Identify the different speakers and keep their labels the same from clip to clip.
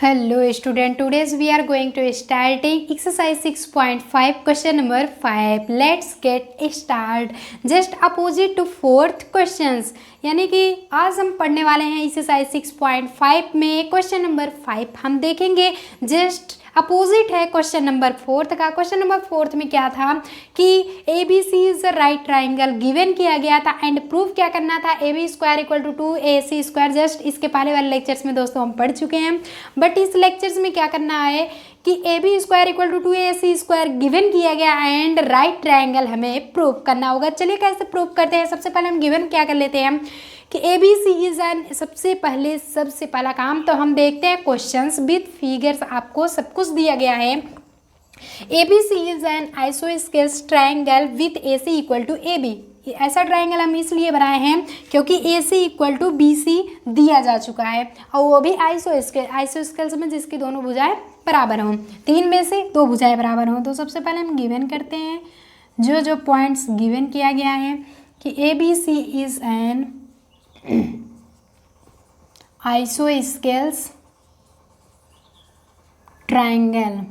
Speaker 1: Hello student, today we are going to starting exercise 6.5 question number 5. Let's get start. Just opposite to fourth questions. यानी कि आज हम पढ़ने वाले हैं एक्सरसाइज 6.5 में क्वेश्चन नंबर 5 हम देखेंगे। जस्ट अपोजिट है क्वेश्चन नंबर 4 का। क्वेश्चन नंबर 4 में क्या था कि A B C is right triangle given किया गया था एंड प्रूफ क्या करना था, A B square equal to 2ac²। Just इसके पहले वाले लेक्चर्स में दोस्तों हम पढ़ चुके हैं, बट इस लेक्चर्स में क्या करना है कि A B square equal to 2ac² given किया गया एंड राइट ट्राइंगल हमें प्रूव करना होगा। चलिए कैसे प्रूव करते हैं। सबसे पहले हम गिवन क्या कर लेते हैं कि A B C is an. सबसे पहला काम तो हम देखते हैं क्वेश्चंस विद फिगर्स। आपको सब कुछ दिया गया है। A B C is an isosceles triangle with A C equal to A B. ऐसा ट्राइंगल हम इसलिए बनाए हैं क्योंकि A C equal to B C दिया जा चुका है और वो भी आइसोस्केल्स में जिसकी दोनों भुजाएं बराबर हों। 3 में से 2 भुजाएं बराबर हों। तो सबसे पहले हम गिवन करते हैं जो पॉइंट्स गिवन किया गया है कि A B C is an isosceles triangle.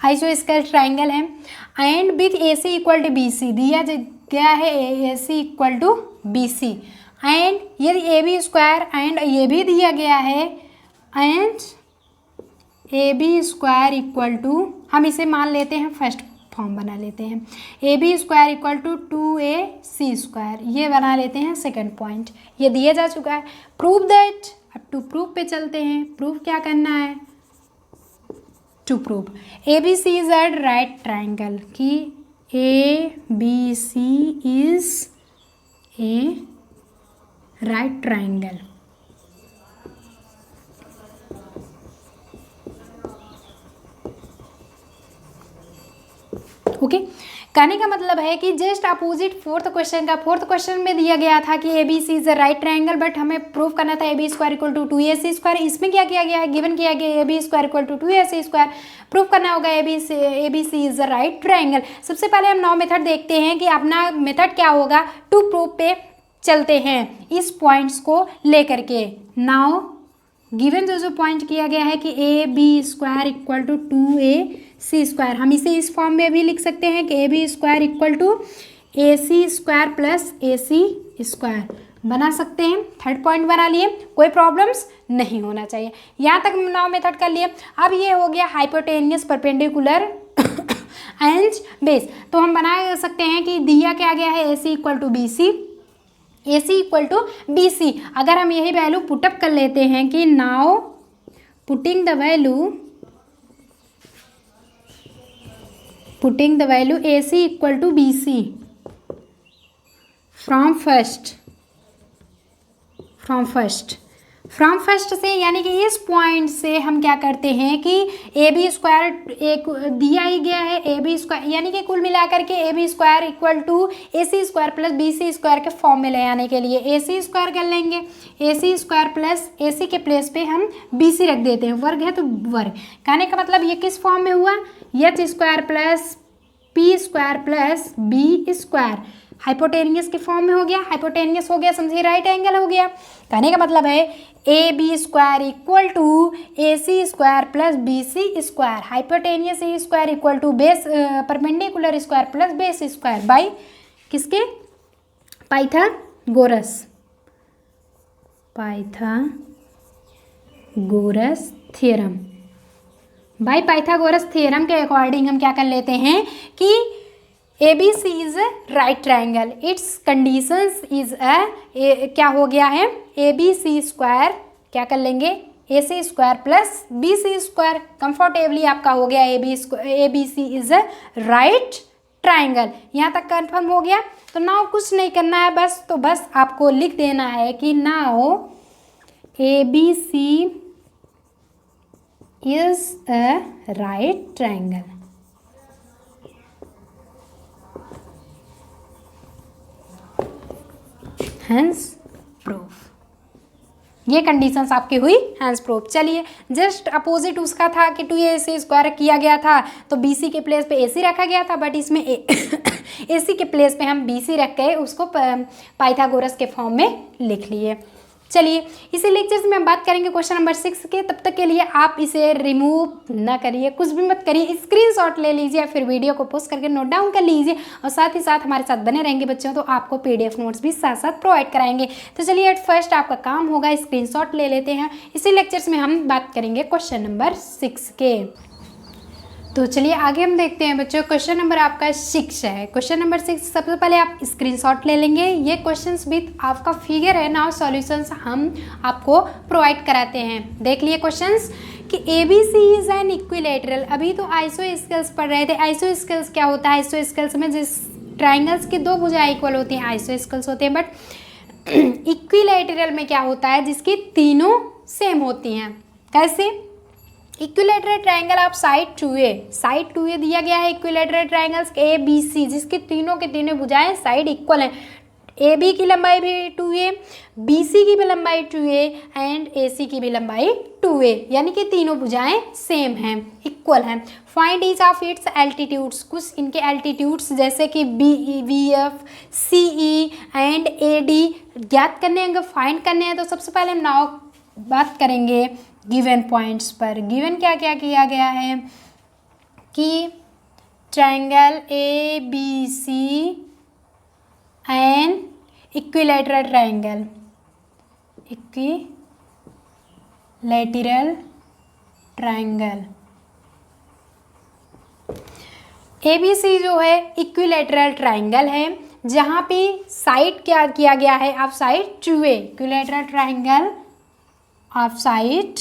Speaker 1: आइसोस्केल ट्राइंगल है and with A C equal to B C दिया गया है। A C equal to B C and यदि ए बी स्क्वायर एंड ये भी दिया गया है and A B square equal to, हम इसे मान लेते हैं फर्स्ट फॉर्म बना लेते हैं, A B square equal to 2ac², ये बना लेते हैं सेकंड पॉइंट। ये दिया जा चुका है। Prove that. अब टू प्रूफ पे चलते हैं। प्रूफ क्या करना है? To prove A B C is at right triangle कि A B C is a right triangle. Okay कहने का मतलब है कि जस्ट अपोजिट फोर्थ क्वेश्चन में दिया गया था कि A B C is a right triangle, but हमें प्रूव करना था A B square equal to 2ac²। इसमें क्या किया गया है? गिवन किया गया A B square equal to 2ac²। Prove करना होगा A B C is a right triangle. सबसे पहले हम नाउ मेथड देखते हैं कि अपना मेथड क्या होगा। टू प्रूव पे चलते हैं इस पॉइंट्स को लेकर के। नाउ गिवन जो पॉइंट किया गया है कि A B square equal to 2ac², हम इसे इस फॉर्म में भी लिख सकते हैं कि A B square equal to ac² plus ac² बना सकते हैं। थर्ड पॉइंट बना लिए, कोई प्रॉब्लम्स नहीं होना चाहिए। यहाँ तक नाउ मेथड कर लिए। अब ये हो गया हाइपोटेनियस परपेंडिकुलर एंड बेस। तो हम बना सकते हैं कि दिया क्या गया है AC equal to B C, A C equal to B C. अगर हम यही वैल्यू पुटअप कर लेते हैं कि now putting the value A C equal to B C from first से, यानी कि इस पॉइंट से हम क्या करते हैं कि ए बी स्क्वायर एक दिया ही गया है, ए बी स्क्वायर यानी कि कुल मिलाकर के A B square equal to ac² plus bc² के फॉर्म में ले आने के लिए ac² कर लेंगे। ac² प्लस ac के प्लेस पे हम bc रख देते हैं। वर्ग है तो वर्ग। कहने का मतलब ये किस फॉर्म में हुआ? h² plus p² plus b²। Hypotenuse के फॉर्म में हो गया। हाइपोटेनियस हो गया समझिए राइट एंगल हो गया। कहने का मतलब है A B square equal to ac² plus bc²। Hypotenuse a² equal to base perpendicular square plus base by किसके? Pythagoras theorem. By Pythagoras theorem के अकॉर्डिंग हम क्या कर लेते हैं कि A B C is right triangle. Its conditions is क्या हो गया है? ए बी सी स्क्वायर क्या कर लेंगे? A C square plus B C square. Comfortably आपका हो गया A B C is a right triangle. यहाँ तक कंफर्म हो गया। तो नाउ कुछ नहीं करना है, बस आपको लिख देना है कि now A B C is a right triangle. Hence proof. ये कंडीशंस आपकी हुई हैंस प्रूफ। चलिए जस्ट अपोजिट उसका था कि 2ac² किया गया था तो bc के प्लेस पे ac रखा गया था, बट इसमें ac के प्लेस पे हम bc रख के उसको पाइथागोरस के फॉर्म में लिख लिए। चलिए इसी लेक्चर में हम बात करेंगे क्वेश्चन नंबर 6 के। तब तक के लिए आप इसे रिमूव ना करिए, कुछ भी मत करिए, स्क्रीनशॉट ले लीजिए, फिर वीडियो को पोस्ट करके नोट डाउन कर लीजिए और साथ ही साथ हमारे साथ बने रहेंगे बच्चों, तो आपको PDF नोट्स भी साथ साथ प्रोवाइड कराएंगे। तो चलिए एट फर्स्ट आपका काम होगा स्क्रीनशॉट ले लेते हैं। इसी लेक्चर्स में हम बात करेंगे क्वेश्चन नंबर 6 के। तो चलिए आगे हम देखते हैं बच्चों, क्वेश्चन नंबर आपका 6 है। क्वेश्चन नंबर 6 सबसे पहले आप स्क्रीनशॉट ले लेंगे। ये क्वेश्चंस विद आपका फिगर है ना, सॉल्यूशंस हम आपको प्रोवाइड कराते हैं। देख लिए क्वेश्चंस कि ABC इज एन इक्विलेटरल। अभी तो आइसोस्केल्स पढ़ रहे थे। आइसोस्केल्स क्या होता है? आइसोस्केल्स में जिस ट्राइंगल्स की दो भुजाएं इक्वल होती हैं आइसोस्केल्स होते हैं, बट इक्विलेटरल में क्या होता है? जिसकी तीनों सेम होती हैं। कैसे? इक्विलेटरल ट्रायंगल आप साइड 2A दिया गया है। इक्विलेटरल ट्रायंगल्स ABC जिसकी तीनों के तीनों भुजाएं साइड इक्वल हैं। AB की लंबाई भी 2A, BC की भी लंबाई 2A एंड AC की भी लंबाई 2A, यानी कि तीनों भुजाएं सेम हैं, इक्वल हैं। Find each of its altitudes. कुछ इनके एल्टीट्यूड्स जैसे कि BF, CE एंड AD ज्ञात करने हैं, फाइंड करने हैं। तो सबसे पहले हम नाउ बात करेंगे गिवन पॉइंट्स पर। गिवन क्या क्या किया गया है कि triangle ABC and equilateral triangle, equilateral triangle ABC जो है इक्विलेटरल ट्रायंगल है, जहाँ पे साइड क्या किया गया है? आप side 2A, equilateral triangle of side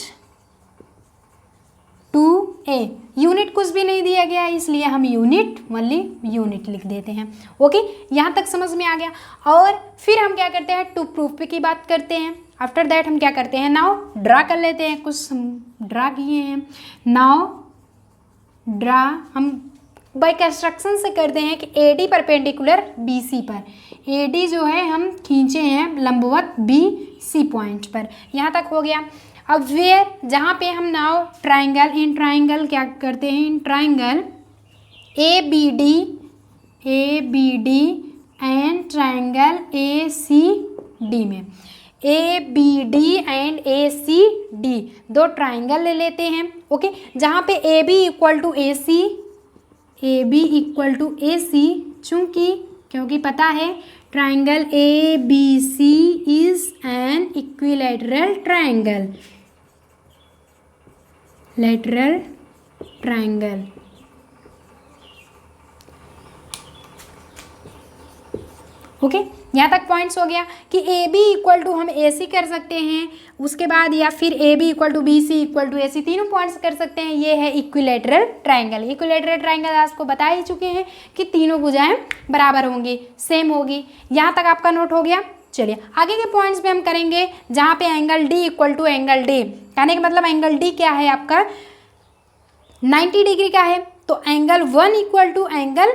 Speaker 1: 2A। Unit कुछ भी नहीं दिया गया है, इसलिए हम यूनिट ओनली यूनिट लिख देते हैं। ओके, यहाँ तक समझ में आ गया। और फिर हम क्या करते हैं? टू प्रूफ की बात करते हैं। आफ्टर दैट हम क्या करते हैं? नाउ ड्रा कर लेते हैं। कुछ हम ड्रा किए हैं। नाउ ड्रा हम बाय कंस्ट्रक्शन से करते हैं कि AD परपेंडिकुलर BC पर। AD जो है हम खींचे हैं लंबवत BC पॉइंट पर। यहाँ तक हो गया। अब वेयर, जहाँ पे हम नाउ ट्राइंगल, इन ट्राइंगल क्या करते हैं? In triangle ABD and triangle ACD में, ABD एंड ACD दो ट्राइंगल ले लेते हैं। ओके, जहाँ पे AB इक्वल टू AC, क्योंकि पता है triangle ABC is an equilateral triangle, lateral triangle. Okay, यहाँ तक पॉइंट्स हो गया कि AB इक्वल टू हम AC कर सकते हैं, उसके बाद या फिर AB equal to BC equal to AC, तीनों पॉइंट्स कर सकते हैं। ये है इक्विलेटरल ट्राइंगल। इक्विलेटरल ट्राइंगल आपको बता ही चुके हैं कि तीनों भुजाएं बराबर होंगी, सेम होगी। यहाँ तक आपका नोट हो गया। चलिए आगे के पॉइंट्स पे हम करेंगे, जहाँ पे angle D equal to angle D, कहने का मतलब एंगल D क्या है? आपका 90 डिग्री का है। तो angle 1 equal to angle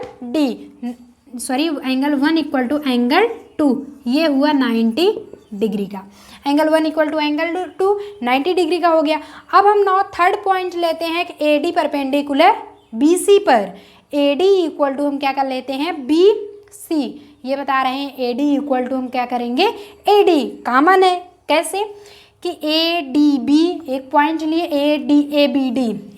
Speaker 1: angle 1 equal to angle 2, ये हुआ 90 डिग्री का। Angle 1 equal to angle 2 90 degree का हो गया। अब हम नाउ थर्ड पॉइंट लेते हैं कि AD परपेंडिकुलर BC पर। AD इक्वल टू हम क्या कर लेते हैं? BC। ये बता रहे हैं AD इक्वल टू हम क्या करेंगे? AD कॉमन है। कैसे? कि ADB एक पॉइंट लिए,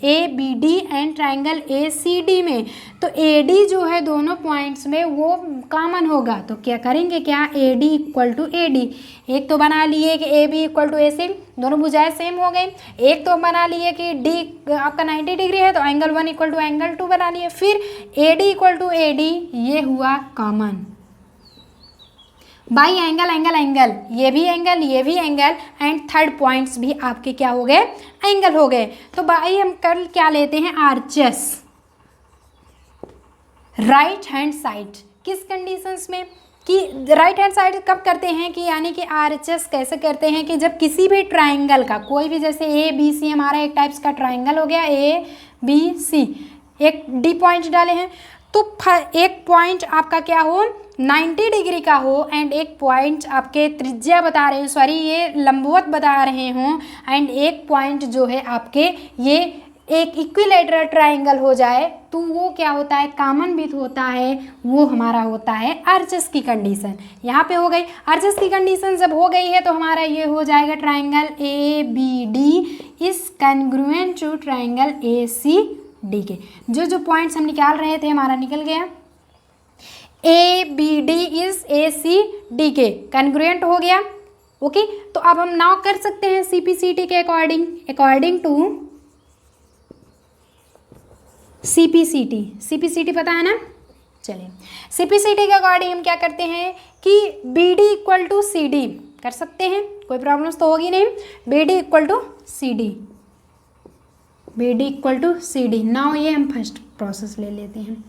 Speaker 1: ABD एंड ट्राइंगल ACD में, तो AD जो है दोनों पॉइंट्स में वो कॉमन होगा। तो क्या करेंगे? क्या AD इक्वल टू AD, एक तो बना लिए कि AB इक्वल टू AC, दोनों भुजाएं सेम हो गई। एक तो बना लिए कि D आपका 90 डिग्री है, तो एंगल 1 इक्वल टू एंगल 2 बना लिए। फिर AD इक्वल टू AD, ये हुआ कॉमन। बाई एंगल ये भी एंगल एंड थर्ड पॉइंट्स भी आपके क्या हो गए? एंगल हो गए। तो बाई हम कर क्या लेते हैं? Arches right hand side. किस कंडीशंस में? कि राइट हैंड साइड कब करते हैं? कि यानी कि आरएचएस कैसे करते हैं? कि जब किसी भी ट्राइंगल का कोई भी, जैसे ABC हमारा एक टाइप्स का ट्राइंगल हो गया, ABC, एक D पॉइंट डाले हैं, तो एक पॉइंट आपका क्या हो? 90 डिग्री का हो एंड एक पॉइंट आपके त्रिज्या बता रहे हैं, ये लंबवत बता रहे हों, एंड एक पॉइंट जो है आपके ये एक इक्विलेटरल ट्राइंगल हो जाए, तो वो क्या होता है, कॉमन विथ होता है, वो हमारा होता है आर्चेस की कंडीशन। यहाँ पे हो गई आर्चेस की कंडीशन, जब हो गई है तो हमारा ये हो जाएगा triangle A B D is congruent to triangle A C D के। जो पॉइंट्स हम निकाल रहे थे हमारा निकल गया। A B D is A C D के कॉन्ग्रुएंट हो गया। ओके, तो अब हम नाउ कर सकते हैं सीपीसीटी के अकॉर्डिंग टू सीपीसीटी पता है ना। चलिए सीपीसीटी के अकॉर्डिंग हम क्या करते हैं कि B D equal to C D कर सकते हैं, कोई प्रॉब्लम्स तो होगी नहीं। B D equal to C D, B D equal to C D. Now ये हम फर्स्ट प्रोसेस ले लेते हैं,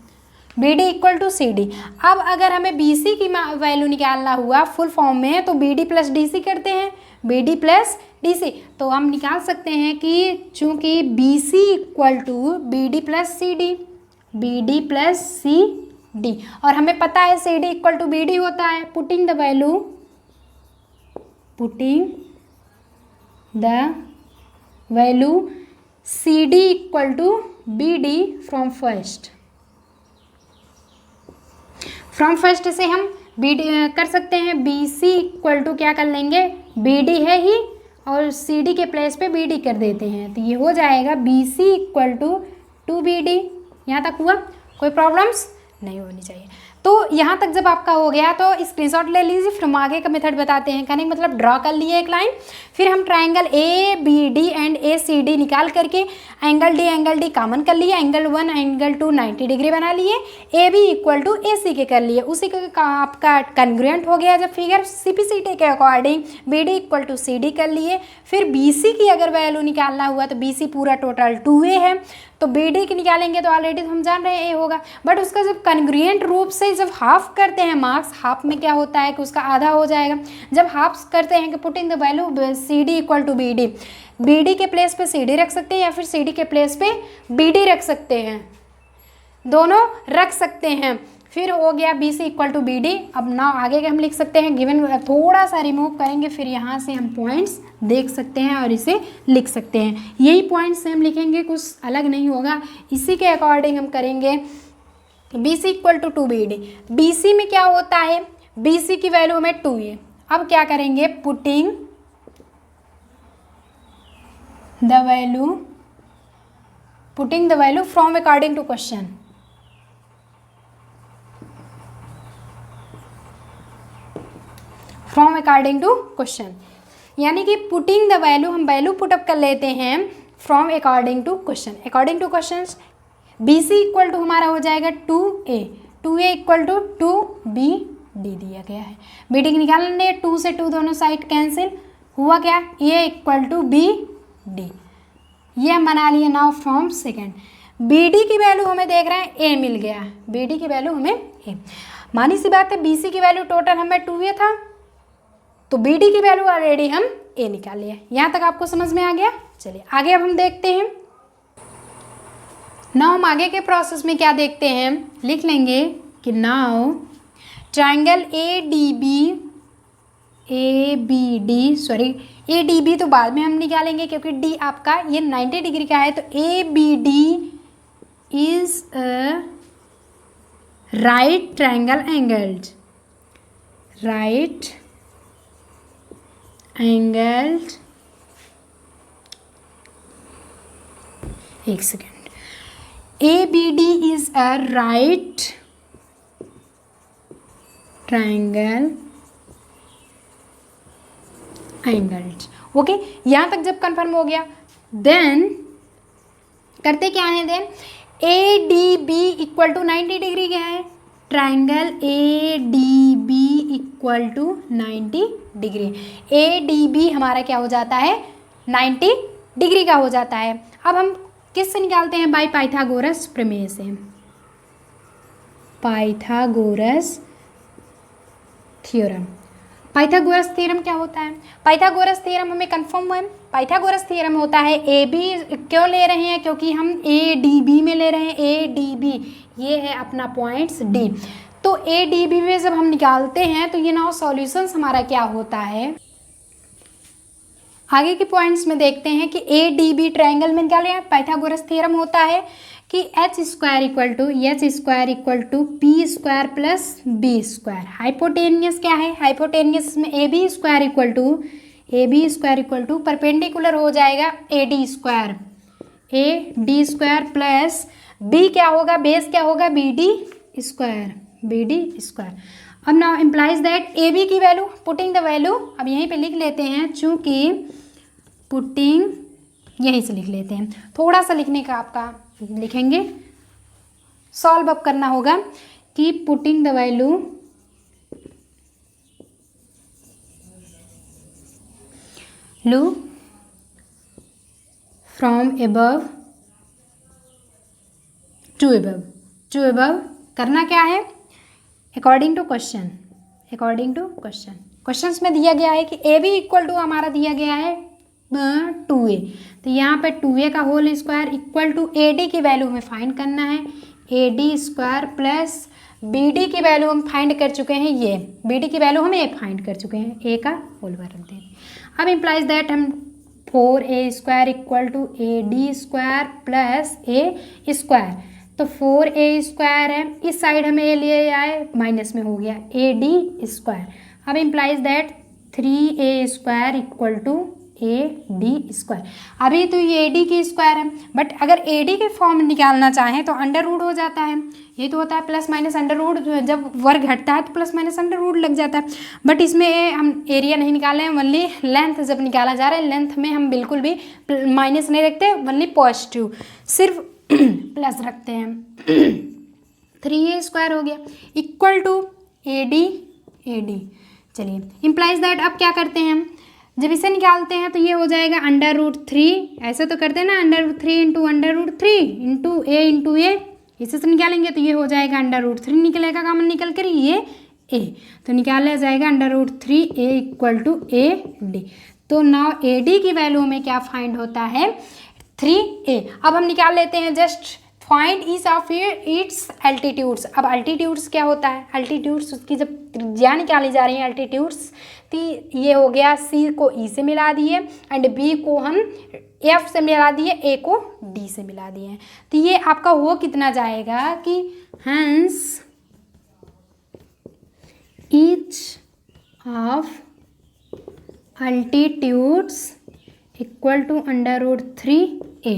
Speaker 1: B D equal to C D. अब अगर हमें बी सी की वैल्यू निकालना हुआ फुल फॉर्म में तो B D plus D C करते हैं, B D plus D C. तो हम निकाल सकते हैं कि चूंकि B C equal to B D plus C D, B D plus C D, और हमें पता है C D equal to B D होता है। Putting the value C D equal to B D from first से हम B D कर सकते हैं। बी सी इक्वल टू क्या कर लेंगे, बी डी है ही और सी डी के प्लेस पे बी डी कर देते हैं, तो ये हो जाएगा B C equal to B D. यहाँ तक हुआ, कोई प्रॉब्लम्स नहीं होनी चाहिए। तो यहाँ तक जब आपका हो गया तो स्क्रीनशॉट ले लीजिए, फिर हम आगे का मेथड बताते हैं। कहने का मतलब ड्रॉ कर लिए एक लाइन, फिर हम triangle A B D and A C D निकाल करके एंगल डी कॉमन कर लिए, एंगल 1 एंगल 2 90 डिग्री बना लिए, ए बी इक्वल टू ए सी के कर लिए, उसी का आपका कन्ग्रुएंट हो गया। जब फिगर सीपीसीटी के according B D equal to C D कर लिए, फिर बी सी की अगर वैल्यू निकालना हुआ तो बी सी पूरा टोटल 2a है, तो बी डी की निकालेंगे तो ऑलरेडी हम जान रहे हैं ए होगा, बट उसका जब कन्ग्रुएंट रूप से जब हाफ करते हैं मार्क्स, हाफ में क्या होता है कि उसका आधा हो जाएगा। जब हाफ करते हैं कि putting the value C D equal to B D, B D के प्लेस पे सी डी रख सकते हैं या फिर सी डी के प्लेस पे बी डी रख सकते हैं, दोनों रख सकते हैं। फिर हो गया B C equal to B D. अब ना आगे के हम लिख सकते हैं गिवन, थोड़ा सा रिमूव करेंगे, फिर यहाँ से हम पॉइंट्स देख सकते हैं और इसे लिख सकते हैं। यही पॉइंट्स से हम लिखेंगे, कुछ अलग नहीं होगा, इसी के अकॉर्डिंग हम करेंगे। B C equal to B D, B C में क्या होता है, बी सी की वैल्यू हमें 2a। अब क्या करेंगे, putting the value from according to question, from according to question, यानी कि पुटिंग द वैल्यू, हम वैल्यू पुटअप कर लेते हैं from according to question. According to question B C equal to हमारा हो जाएगा 2a equal to 2b D दिया गया है। बी डी निकालने 2 से 2 दोनों साइड कैंसिल, हुआ क्या, a equal to B D, ये हम बना लिए। Now from second, B D की वैल्यू हमें देख रहे हैं a मिल गया, बी डी की वैल्यू हमें a, मानी सी बात है बी सी की वैल्यू टोटल हमें 2a था, तो बी डी की वैल्यू ऑलरेडी हम a निकाल लिए। यहाँ तक आपको समझ में आ गया। चलिए आगे अब हम देखते हैं। नाउ हम आगे के प्रोसेस में क्या देखते हैं, लिख लेंगे कि now triangle A D B तो बाद में हम निकालेंगे क्योंकि डी आपका ये 90 डिग्री का है, तो A B D is a right triangle angled, एक second, ABD is a right triangle angled। Okay, यहाँ तक जब कंफर्म हो गया देन करते क्या है, then ADB equal to 90 degree क्या है, triangle ADB equal to 90 degree. ADB हमारा क्या हो जाता है, 90 डिग्री का हो जाता है। अब हम किससे निकालते हैं, बाय पाइथागोरस प्रमेय से, पाइथागोरस थ्योरम। पाइथागोरस थ्योरम क्या होता है, पाइथागोरस थ्योरम हमें कंफर्म हुआ है। पाइथागोरस थ्योरम होता है ए बी, क्यों ले रहे हैं, क्योंकि हम ए डी बी में ले रहे हैं, ए डी बी ये है अपना पॉइंट्स डी, तो ए डी बी में जब हम निकालते हैं तो ये नाउ सॉल्यूशंस हमारा क्या होता है, आगे के पॉइंट्स में देखते हैं कि ए डी बी ट्रायंगल में निकाले पाइथागोरस थ्योरम होता है कि H square equal to P square plus B square. Hypotenuse क्या है, हाइपोटेनियस में A B square equal to perpendicular हो जाएगा A D square plus B क्या होगा, बेस क्या होगा, बी डी स्क्वायर। अब now implies that A B की वैल्यू, पुटिंग द वैल्यू अब यहीं पे लिख लेते हैं, चूँकि पुटिंग यहीं से लिख लेते हैं, थोड़ा सा लिखने का आपका लिखेंगे, सॉल्व अप करना होगा कि putting the value from above to above करना क्या है, अकॉर्डिंग टू क्वेश्चन। क्वेश्चंस में दिया गया है कि ए बी इक्वल टू हमारा दिया गया है 2a, तो यहाँ पे 2a का whole square equal to A D की वैल्यू हमें फाइंड करना है, A D square plus B D की वैल्यू हम फाइंड कर चुके हैं, ये बी डी की वैल्यू हम ए फाइंड कर चुके हैं, ए का होल रख दें। अब इम्प्लाइज दैट हम 4a square equal to A D square plus A square, तो 4a स्क्वायर है, इस साइड हमें ए लिए आए, माइनस में हो गया ए डी स्क्वायर। अब implies that 3a square equal to A D square. अभी तो ये ए डी की स्क्वायर है, बट अगर ए डी के फॉर्म निकालना चाहें तो अंडर रूट हो जाता है, ये तो होता है प्लस माइनस अंडर रूट, जब वर्ग घटता है तो प्लस माइनस अंडर रूट लग जाता है। बट इसमें हम एरिया नहीं निकाले हैं, ओनली लेंथ जब निकाला जा रहा है, लेंथ में हम बिल्कुल भी माइनस नहीं रखते, ओनली पॉजिटिव सिर्फ प्लस रखते हैं। 3a स्क्वायर हो गया इक्वल टू ए डी। चलिए इम्प्लाइज दैट अब क्या करते हैं हम, जब इसे निकालते हैं तो ये हो जाएगा √3, ऐसे तो करते हैं ना, √3 इंटू ए इंटू ए, इसे से निकालेंगे तो ये हो जाएगा √3 निकलेगा कॉमन निकल कर, ये ए तो निकाला जाएगा √3a equal to A D. तो नाउ ए डी की वैल्यू में क्या फाइंड होता है, 3a। अब हम निकाल लेते हैं, just find each of its altitudes. अब एल्टीट्यूड्स क्या होता है, एल्टीट्यूड्स उसकी जब त्रिज्या निकाली जा रही है एल्टीट्यूड्स, तो ये हो गया c को e से मिला दिए एंड b को हम f से मिला दिए, a को d से मिला दिए, तो ये आपका वो कितना जाएगा कि hence each of altitudes equal to √3a।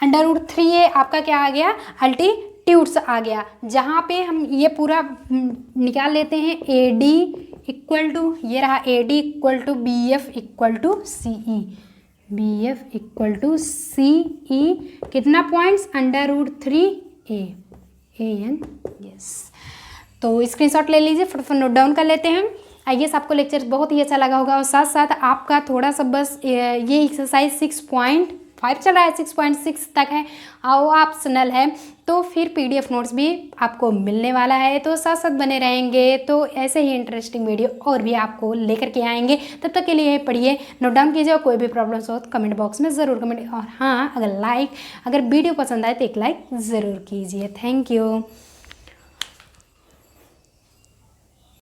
Speaker 1: √3a आपका क्या आ गया, अल्टीट्यूड्स आ गया, जहाँ पे हम ये पूरा निकाल लेते हैं, ए डी इक्वल टू, ये रहा A D equal to B F equal to C E, कितना पॉइंट्स, √3a an, यस। तो स्क्रीनशॉट ले लीजिए, फटाफट नोट डाउन कर लेते हैं। आई गेस आपको लेक्चर बहुत ही अच्छा लगा होगा, और साथ साथ आपका थोड़ा सा बस ये एक्सरसाइज 6.5 चल रहा है, 6.6 तक है और ऑप्शनल है, तो फिर पीडीएफ नोट्स भी आपको मिलने वाला है, तो साथ साथ बने रहेंगे, तो ऐसे ही इंटरेस्टिंग वीडियो और भी आपको लेकर के आएंगे। तब तक के लिए पढ़िए, नोट डाउन कीजिए, और कोई भी प्रॉब्लम्स हो तो कमेंट बॉक्स में ज़रूर कमेंट, और हाँ अगर वीडियो पसंद आए तो एक लाइक ज़रूर कीजिए। Thank you.